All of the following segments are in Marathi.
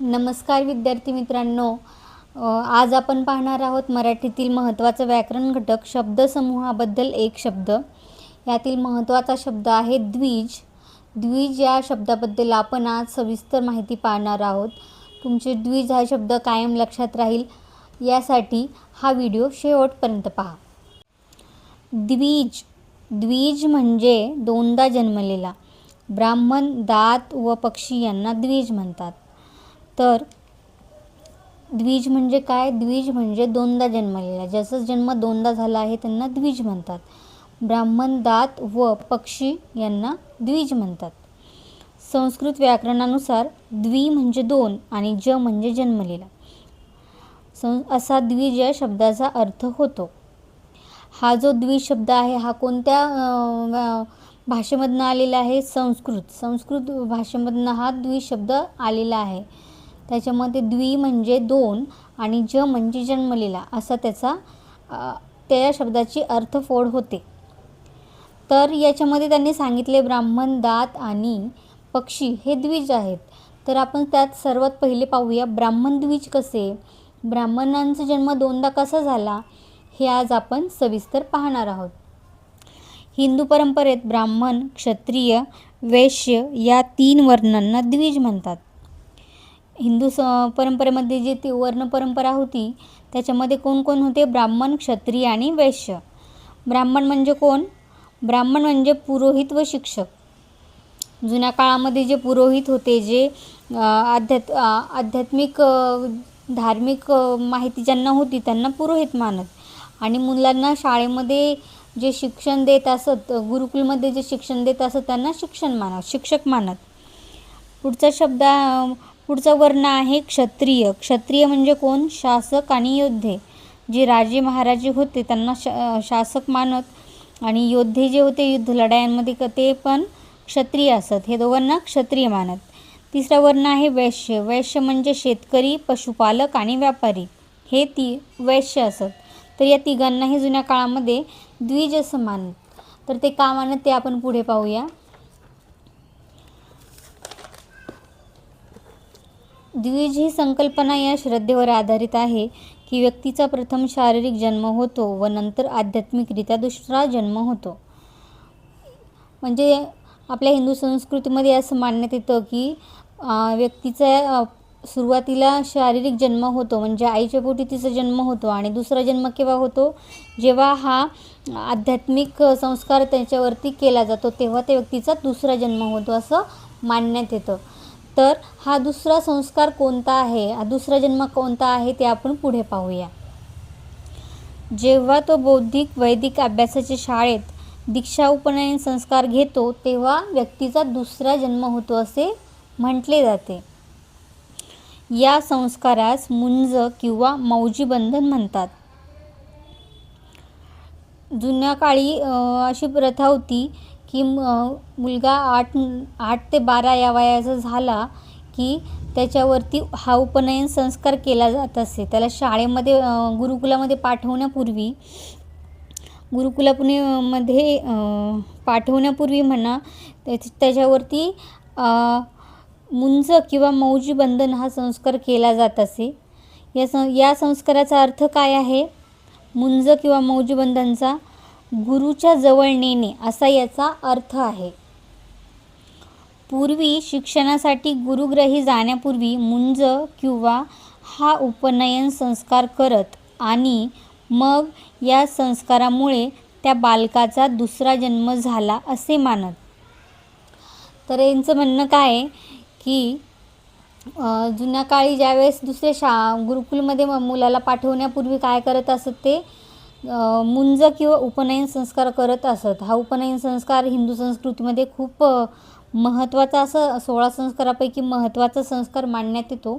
नमस्कार विद्यार्थी मित्रांनो, आज आपण पाहणार आहोत मराठीतील महत्त्वाचा व्याकरण घटक शब्दसमूहाबद्दल एक शब्द. यातील महत्त्वाचा शब्द आहे द्विज. द्विज या शब्दाबद्दल आपण आज सविस्तर माहिती पाहणार आहोत. तुमचे द्विज हा शब्द कायम लक्षात राहील यासाठी हा व्हिडिओ शेवटपर्यंत पहा. द्विज. द्विज म्हणजे दोनदा जन्मलेला. ब्राह्मण, दात व पक्षी यांना द्विज म्हणतात. तर द्विज म्हणजे काय? द्विज म्हणजे दोनदा जन्मलेला. ज्याचा जन्म दोनदा झाला आहे त्यांना द्विज म्हणतात. ब्राह्मण, दात व पक्षी यांना द्विज म्हणतात. संस्कृत व्याकरणानुसार द्वि म्हणजे दोन आणि ज म्हणजे जन्मलेला असा द्विज या शब्दाचा अर्थ होतो. हा जो द्विज शब्द आहे हा कोणत्या भाषेमधनं आलेला आहे? संस्कृत भाषेमधनं हा द्विज शब्द आलेला आहे. त्याच्यामध्ये द्वि म्हणजे दोन आणि ज म्हणजे जन्मलेला असा त्या शब्दाची अर्थफोड होते. तर याच्यामध्ये त्यांनी सांगितले ब्राह्मण, दात आणि पक्षी हे द्विज आहेत. तर आपण त्यात सर्वात पहिले पाहूया ब्राह्मण द्विज कसे, ब्राह्मणांचा जन्म दोनदा कसा झाला हे आज आपण सविस्तर पाहणार आहोत. हिंदू परंपरेत ब्राह्मण, क्षत्रिय, वैश्य या तीन वर्णांना द्विज म्हणतात. हिंदू परंपरेमध्ये जी ती वर्ण परंपरा होती त्याच्यामध्ये कोण कोण होते? ब्राह्मण, क्षत्रिय आणि वैश्य. ब्राह्मण म्हणजे कोण? ब्राह्मण म्हणजे पुरोहित व शिक्षक. जुन्या काळामध्ये जे पुरोहित होते, जे आध्यात्मिक धार्मिक माहिती ज्यांना होती त्यांना पुरोहित मानत आणि मुलांना शाळेमध्ये जे शिक्षण देत असत, गुरुकुलमध्ये जे शिक्षण देत असत त्यांना शिक्षक मानत. पुढचा वर्ण आहे क्षत्रिय. क्षत्रिय म्हणजे कोण? शासक आणि योद्धे. जे राजे महाराजे होते त्यांना शासक मानत आणि योद्धे जे होते युद्ध लढायांमध्ये ते पण क्षत्रिय असत. हे दोघांना क्षत्रिय मानत. तिसरा वर्ण आहे वैश्य. वैश्य म्हणजे शेतकरी, पशुपालक आणि व्यापारी हे वैश्य असत. तर या तिघांनाही जुन्या काळामध्ये द्विज असं मानत. तर ते का मानत ते आपण पुढे पाहूया. द्विज ही संकल्पना या श्रद्धेवर आधारित आहे की व्यक्तीचा प्रथम शारीरिक जन्म होतो व नंतर आध्यात्मिकरित्या दुसरा जन्म होतो. म्हणजे आपल्या हिंदू संस्कृतीमध्ये असं मानण्यात येतं की व्यक्तीचा सुरुवातीला शारीरिक जन्म होतो म्हणजे आईच्या पोटी तिचा जन्म होतो आणि दुसरा जन्म केव्हा होतो? जेव्हा हा आध्यात्मिक संस्कार त्याच्यावरती केला जातो तेव्हा त्या व्यक्तीचा दुसरा जन्म होतो असं मानण्यात येतं. तर हा दुसरा संस्कार कोणता आहे, हा दुसरा जन्म कोणता आहे ते आपण पुढे पाहूया. जेव्हा तो बौद्धिक वैदिक अभ्यासाच्या शाळेत दीक्षा उपनयन संस्कार घेतो तेव्हा व्यक्तीचा दुसरा जन्म होतो असे म्हटले जाते. या संस्कारास मुंज किंवा मौजी बंधन म्हणतात. जुन्या काळी अशी प्रथा होती की मुलगा 8 ते 12 या वयाचा झाला की त्याच्यावरती हा उपनयन संस्कार केला जात असे. त्याला शाळेमध्ये गुरुकुलामध्ये पाठवण्यापूर्वी म्हणा त्याच्यावरती मुंज किंवा मौजी बंधन हा संस्कार केला जात असे. या संस्काराचा अर्थ काय आहे? मुंज किंवा मौजी बंधनचा गुरुच्या जवळ नेणे असा याचा अर्थ आहे. पूर्वी शिक्षणासाठी गुरुग्रही जाण्यापूर्वी मुंज किंवा हा उपनयन संस्कार करत आणि मग या संस्कारामुळे त्या बालकाचा दुसरा जन्म झाला असे मानत. तर यांचं म्हणणं काय आहे की जुन्या काळी ज्यावेळेस गुरुकुलमध्ये मुलाला पाठवण्यापूर्वी काय करत असत ते मुंज किंवा उपनयन संस्कार करत असत. हा उपनयन संस्कार हिंदू संस्कृतीमध्ये खूप महत्त्वाचा असं 16 संस्कारापैकी महत्त्वाचा संस्कार मानण्यात येतो.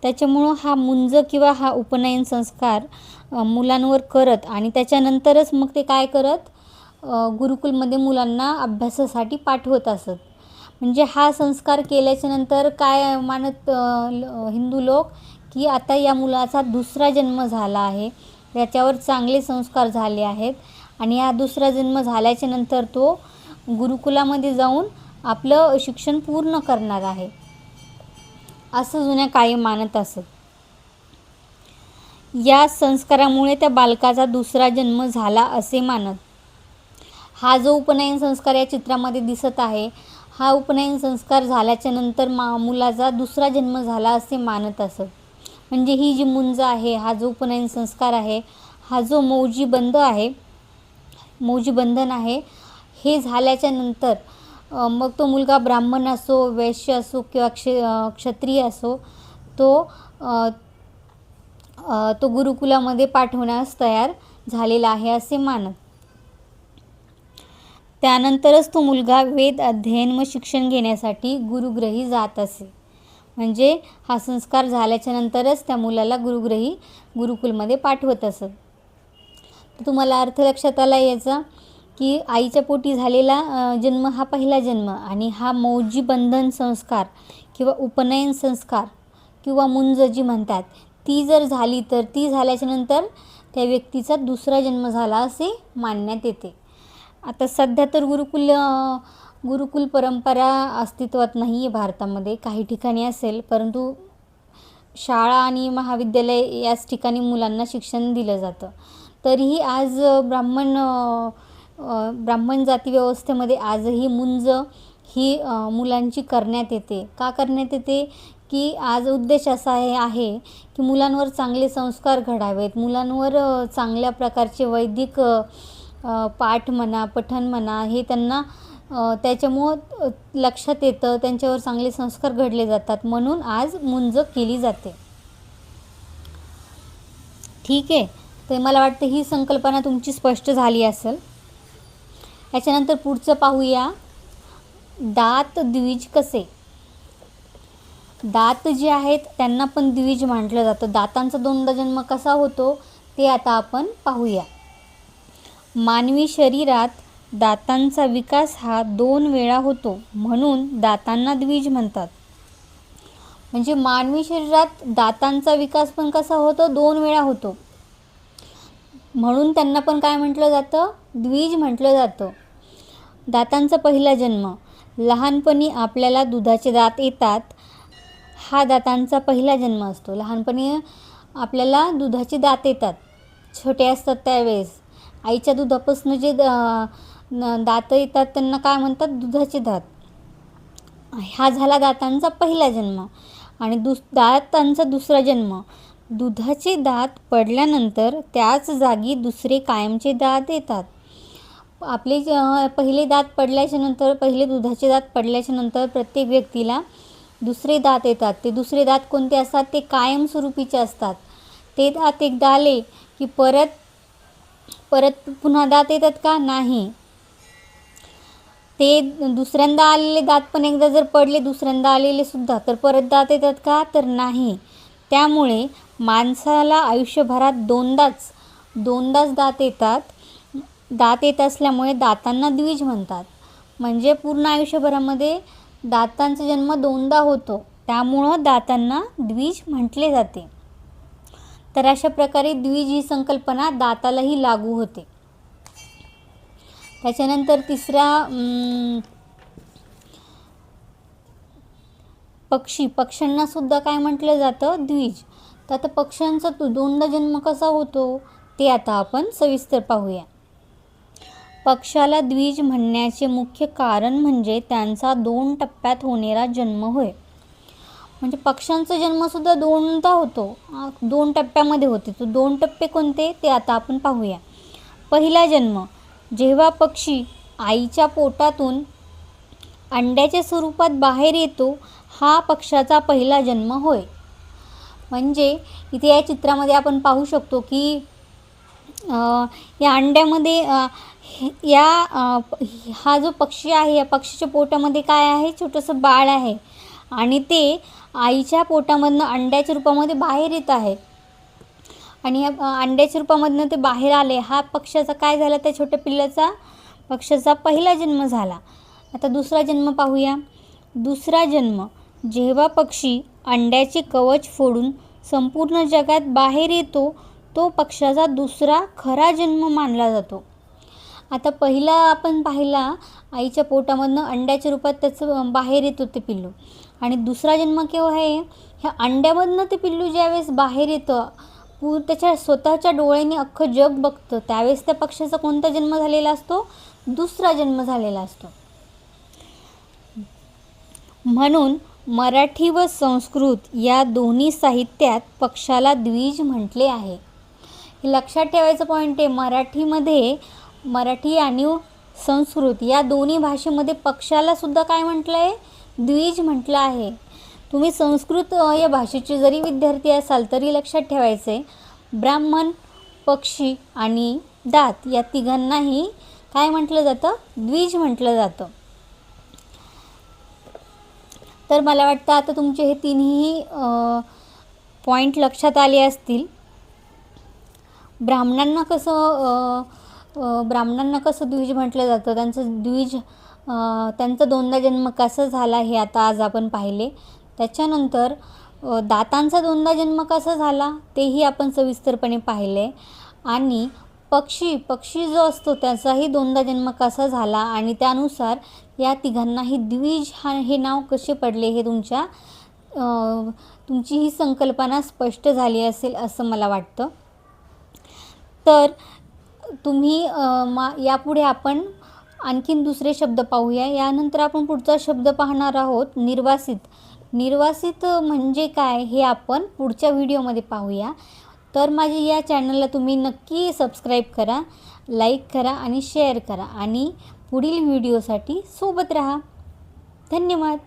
त्याच्यामुळं हा मुंज किंवा हा उपनयन संस्कार मुलांवर करत आणि त्याच्यानंतरच मग ते काय करत गुरुकुलमध्ये मुलांना अभ्यासासाठी पाठवत असत. म्हणजे हा संस्कार केल्याच्यानंतर काय मानत हिंदू लोक की आता या मुलाचा दुसरा जन्म झाला आहे, त्याच्यावर चांगले संस्कार झाले आहेत आणि हा दुसरा जन्म झाल्याच्या नंतर तो गुरुकुलामध्ये जाऊन आपलं शिक्षण पूर्ण करणार आहे. असं जुन्या काळी मानत असत. या संस्कारामुळे त्या बालकाचा दुसरा जन्म झाला असे मानत. हा जो उपनयन संस्कार या चित्रामध्ये दिसत आहे, हा उपनयन संस्कार झाल्याच्या नंतर मुलाचा दुसरा जन्म झाला असे मानत असत. म्हणजे ही जी मुंज आहे, हा जो उपनयन संस्कार आहे, हा जो मौजी बंधन आहे, हे झाल्याच्या नंतर मग तो मुलगा ब्राह्मण असो, वैश्य असो किंवा क्षत्रिय असो, तो गुरुकुलामध्ये पाठवण्यास तयार झालेला आहे असे मानत. त्यानंतरच तो मुलगा वेद अध्ययन व शिक्षण घेण्यासाठी गुरुग्रही जात असे. म्हणजे हा संस्कार झाल्याच्या नंतरच त्या मुलाला गुरुकुलमध्ये पाठवत असत. तर तुम्हाला अर्थ लक्षात आला याचा, की आईच्या पोटी झालेला जन्म हा पहिला जन्म, आणि हा मौजी बंधन संस्कार किंवा उपनयन संस्कार किंवा मुंज जी म्हणतात, ती जर झाली तर ती झाल्याच्या नंतर त्या व्यक्तीचा दुसरा जन्म झाला असे मानण्यात येते. आता सध्या तर गुरुकुल परंपरा अस्तित्वात नाही आहे भारतामध्ये. काही ठिकाणी असेल, परंतु शाळा आणि महाविद्यालय याच ठिकाणी मुलांना शिक्षण दिलं जातं. तरीही आज ब्राह्मण जाती व्यवस्थेमध्ये आजही मुंज ही मुलांची करण्यात येते. का करण्यात येते? की आज उद्देश असा आहे की मुलांवर चांगले संस्कार घडावेत, मुलांवर चांगल्या प्रकारचे वैदिक पाठ म्हणा, पठण म्हणा, हे त्यांना त्याच्यामुळं लक्षात येतं, त्यांच्यावर चांगले संस्कार घडले जातात, म्हणून आज मुंज केली जाते. ठीक आहे, तर मला वाटतं ही संकल्पना तुमची स्पष्ट झाली असेल. याच्यानंतर पुढचं पाहूया, दात द्विज कसे. दात जे आहेत त्यांना पण द्विज म्हटलं जातं. दातांचा दोनदा जन्म कसा होतो ते आता आपण पाहूया. मानवी शरीरात दातांचा विकास हा 2 वेळा होतो, म्हणून दातांना द्विज म्हणतात. म्हणजे मानवी शरीरात दातांचा विकास पण कसा होतो? 2 वेळा होतो, म्हणून त्यांना पण काय म्हटलं जातं? द्विज म्हटलं जातं. दातांचा पहिला जन्म. लहानपणी आपल्याला दुधाचे दात येतात, हा दातांचा पहिला जन्म असतो. लहानपणी आपल्याला दुधाचे दात येतात, छोटे असतात त्यावेळेस. आईच्या दुधापासून जे दात येतात त्यांना काय म्हणतात? दुधाचे दात. हा झाला दातांचा पहिला जन्म. आणि दातांचा दुसरा जन्म. दुधाचे दात पडल्यानंतर त्याच जागी दुसरे कायमचे दात येतात. आपले पहिले दात पडल्याच्या नंतर, पहिले दुधाचे दात पडल्याच्या नंतर प्रत्येक व्यक्तीला दुसरे दात येतात. ते दुसरे दात कोणते असतात? ते कायमस्वरूपीचे असतात. ते दात एकदा आले की परत पुन्हा दात येतात का? नाही. ते दुसऱ्यांदा आलेले दात पण एकदा जर पडले, दुसऱ्यांदा आलेले सुद्धा, तर परत दात येतात का? तर नाही. त्यामुळे माणसाला आयुष्यभरात दोनदाच दात येतात. दात येत असल्यामुळे दातांना द्विज म्हणतात. म्हणजे पूर्ण आयुष्यभरामध्ये दातांचा जन्म 2दा होतो, त्यामुळं दातांना द्विज म्हटले जाते. तर अशा प्रकारे द्विज ही संकल्पना दातालाही लागू होते. त्याच्यानंतर तिसरा पक्ष्यांना सुद्धा काय म्हटलं जातं? द्विज. तर आता पक्ष्यांचा 2दा जन्म कसा होतो ते आता आपण सविस्तर पाहूया. पक्षाला द्विज म्हणण्याचे मुख्य कारण म्हणजे त्यांचा 2 टप्प्यात होणारा जन्म होय. म्हणजे पक्ष्यांचा जन्मसुद्धा 2दा होतो, 2 टप्प्यामध्ये होते. तो 2 टप्पे कोणते ते आता आपण पाहूया. पहिला जन्म. जेव्हा पक्षी आईच्या पोटातून अंड्याच्या स्वरूपात बाहेर येतो, हा पक्षाचा पहिला जन्म होय. म्हणजे इथे या चित्रामध्ये आपण पाहू शकतो की या अंड्यामध्ये हा जो पक्षी आहे, या पक्षीच्या पोटामध्ये काय आहे? छोटंसं बाळ आहे, आणि ते आईच्या पोटामधनं अंड्याच्या रूपामध्ये बाहेर येत आहे. आणि या अंड्याच्या रूपामधनं ते बाहेर आले, हा पक्षाचा काय झाला? त्या छोट्या पिल्लाचा, पक्षाचा पहिला जन्म झाला. आता दुसरा जन्म पाहूया. दुसरा जन्म. जेव्हा पक्षी अंड्याचे कवच फोडून संपूर्ण जगात बाहेर येतो, तो पक्षाचा दुसरा खरा जन्म मानला जातो. आता पहिला आपण पाहिला, आईच्या पोटामधनं अंड्याच्या रूपात त्याचं बाहेर येत होते पिल्लू, आणि दुसरा जन्म केव्हा आहे, ह्या अंड्यामधनं ते पिल्लू ज्यावेळेस बाहेर येतं, त्याच्या स्वतःच्या डोळ्यांनी अख्खं जग बघतं, त्यावेळेस त्या पक्ष्याचा कोणता जन्म झालेला असतो, दुसरा जन्म झालेला असतो. म्हणून मराठी व संस्कृत या दोन्ही साहित्यात पक्षाला द्विज म्हटले आहे. हे लक्षात ठेवायचं पॉईंट आहे. मराठी आणि संस्कृत या दोन्ही भाषेमध्ये पक्षाला सुद्धा काय म्हटलं आहे, द्विज म्हटलं आहे. तुम्ही संस्कृत या भाषेचे जरी विद्यार्थी असाल तरी लक्षात ठेवायचं आहे, ब्राह्मण, पक्षी आणि दात या तिघांनाही काय म्हटलं जातं, द्विज म्हटलं जातं. तर मला वाटतं आता तुमचे हे तिन्ही पॉईंट लक्षात आले असतील. ब्राह्मणांना कसं द्विज म्हटलं जातं, त्यांचा दोनदा जन्म कसा झाला हे आता आज आपण पाहिले. त्याच्यानंतर दातांचा दोनदा जन्म कसा झाला तेही आपण सविस्तरपणे पाहिले. आणि पक्षी जो असतो त्याचाही दोनदा जन्म कसा झाला आणि त्यानुसार या तिघांनाही द्विज हे नाव कसे पडले हे तुमची ही संकल्पना स्पष्ट झाली असेल असं मला वाटतं. तर तुम्ही यापुढे आपण आणखीन दुसरे शब्द पाहूया. यानंतर आपण पुढचा शब्द पाहणार आहोत, निर्वासित. निर्वासित म्हणजे काय हे आपण पुढच्या व्हिडिओमध्ये पाहूया. तर माझ्या या चॅनलला तुम्ही नक्की सबस्क्राईब करा, लाईक करा आणि शेअर करा आणि पुढील व्हिडिओसाठी सोबत राहा. धन्यवाद.